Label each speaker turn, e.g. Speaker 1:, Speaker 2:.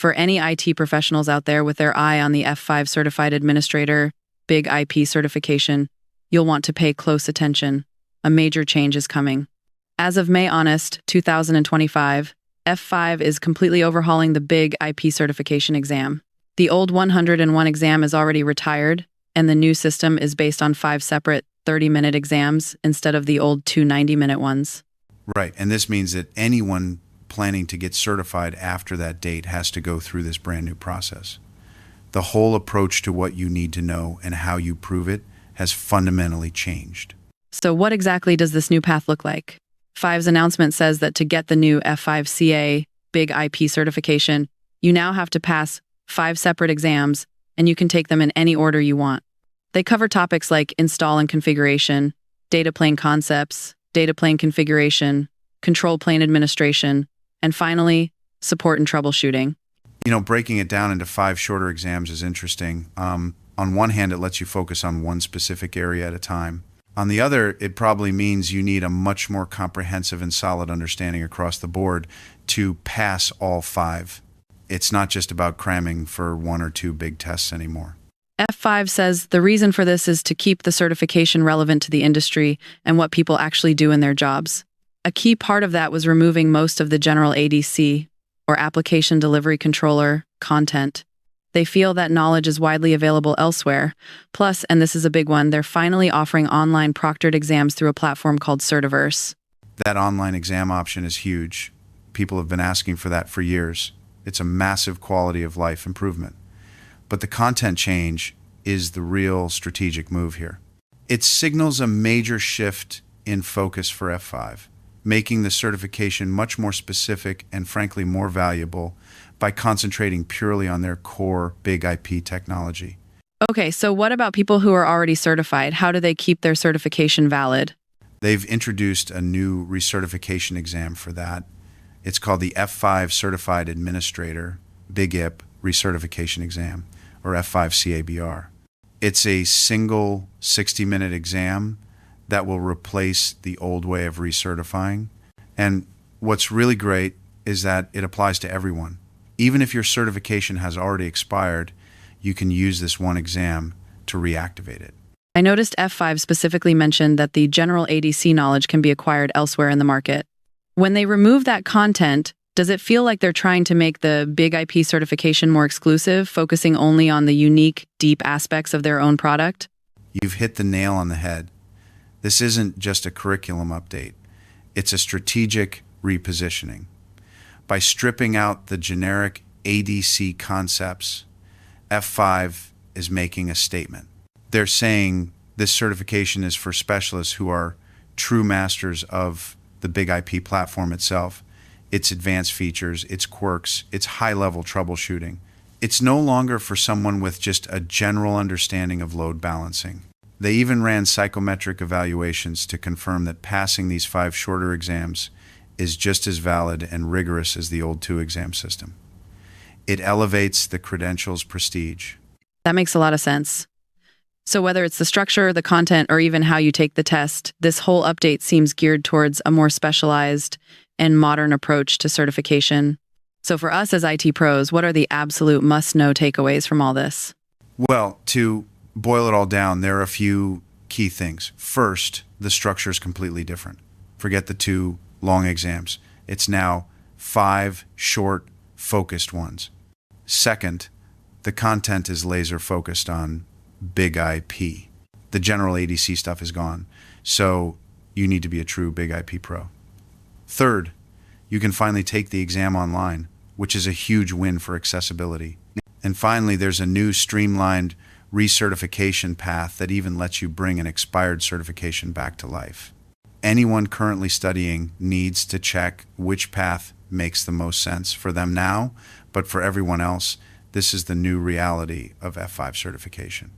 Speaker 1: For any IT professionals out there with their eye on the F5 Certified Administrator, Big IP certification, you'll want to pay close attention. A major change is coming. As of May 2025, F5 is completely overhauling the Big IP certification exam. The old 101 exam is already retired, and the new system is based on 5 separate 30-minute exams instead of the old 2 90-minute ones.
Speaker 2: Right, and this means that anyone planning to get certified after that date has to go through this brand new process. The whole approach to what you need to know and how you prove it has fundamentally changed.
Speaker 1: So what exactly does this new path look like? F5's announcement says that to get the new F5-CA Big IP certification, you now have to pass 5 separate exams, and you can take them in any order you want. They cover topics like install and configuration, data plane concepts, data plane configuration, control plane administration, and finally, support and troubleshooting.
Speaker 2: You know, breaking it down into 5 shorter exams is interesting. On one hand, it lets you focus on one specific area at a time. On the other, it probably means you need a much more comprehensive and solid understanding across the board to pass all 5. It's not just about cramming for 1 or 2 big tests anymore.
Speaker 1: F5 says the reason for this is to keep the certification relevant to the industry and what people actually do in their jobs. A key part of that was removing most of the general ADC, or Application Delivery Controller, content. They feel that knowledge is widely available elsewhere. Plus, and this is a big one, they're finally offering online proctored exams through a platform called Certiverse.
Speaker 2: That online exam option is huge. People have been asking for that for years. It's a massive quality of life improvement. But the content change is the real strategic move here. It signals a major shift in focus for F5, making the certification much more specific and frankly more valuable by concentrating purely on their core Big IP technology.
Speaker 1: Okay, so what about people who are already certified? How do they keep their certification valid?
Speaker 2: They've introduced a new recertification exam for that. It's called the F5 Certified Administrator, Big IP Recertification Exam, or F5-CA. It's a single 60-minute exam that will replace the old way of recertifying. And what's really great is that it applies to everyone. Even if your certification has already expired, you can use this one exam to reactivate it.
Speaker 1: I noticed F5 specifically mentioned that the general ADC knowledge can be acquired elsewhere in the market. When they remove that content, does it feel like they're trying to make the Big IP certification more exclusive, focusing only on the unique, deep aspects of their own product?
Speaker 2: You've hit the nail on the head. This isn't just a curriculum update. It's a strategic repositioning. By stripping out the generic ADC concepts, F5 is making a statement. They're saying this certification is for specialists who are true masters of the Big IP platform itself, its advanced features, its quirks, its high-level troubleshooting. It's no longer for someone with just a general understanding of load balancing. They even ran psychometric evaluations to confirm that passing these 5 shorter exams is just as valid and rigorous as the old 2 exam system. It elevates the credential's prestige.
Speaker 1: That makes a lot of sense. So whether it's the structure, the content, or even how you take the test, this whole update seems geared towards a more specialized and modern approach to certification. So for us as IT pros, what are the absolute must-know takeaways from all this?
Speaker 2: Well, to boil it all down, there are a few key things. First, the structure is completely different. Forget the 2 long exams. It's now 5 short, focused ones. Second, the content is laser focused on Big IP. The general ADC stuff is gone, so you need to be a true Big IP pro. Third, you can finally take the exam online, which is a huge win for accessibility. And finally, there's a new streamlined recertification path that even lets you bring an expired certification back to life. Anyone currently studying needs to check which path makes the most sense for them now, but for everyone else, this is the new reality of F5 certification.